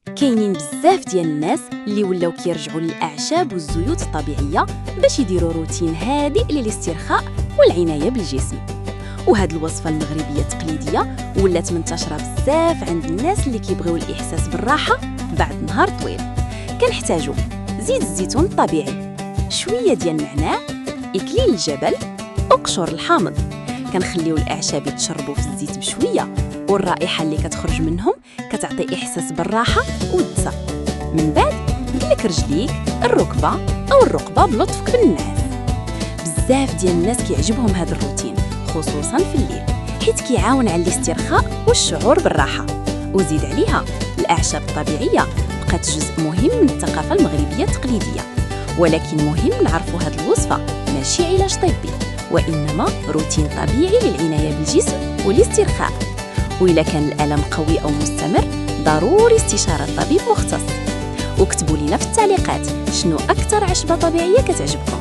كاينين بزاف ديال الناس اللي ولاو كيرجعوا للاعشاب والزيوت الطبيعيه باش يديروا روتين هادئ للاسترخاء والعنايه بالجسم. وهاد الوصفه المغربيه التقليديه ولات منتشره بزاف عند الناس اللي كيبغيو الاحساس بالراحه بعد نهار طويل. كنحتاجوا زيت الزيتون الطبيعي، شويه ديال النعناع، اكليل الجبل، وقشور الحامض. كنخليو الاعشاب يتشربوا في الزيت بشويه، والرائحه اللي كتخرج منهم كتعطي احساس بالراحه والدفى. من بعد دلك رجليك، الركبه او الرقبه بلطفك بالنعاس. بزاف ديال الناس كيعجبهم هذا الروتين خصوصا في الليل، حيت كيعاون على الاسترخاء والشعور بالراحه. وزيد عليها الاعشاب الطبيعيه بقات جزء مهم من الثقافه المغربيه التقليديه. ولكن مهم نعرفوا هذه الوصفه ماشي علاج طبي، وانما روتين طبيعي للعنايه بالجسم والاسترخاء. وإلا كان الألم قوي أو مستمر ضروري استشارة طبيب مختص. وكتبوا لنا في التعليقات شنو أكثر عشبة طبيعية كتعجبكم.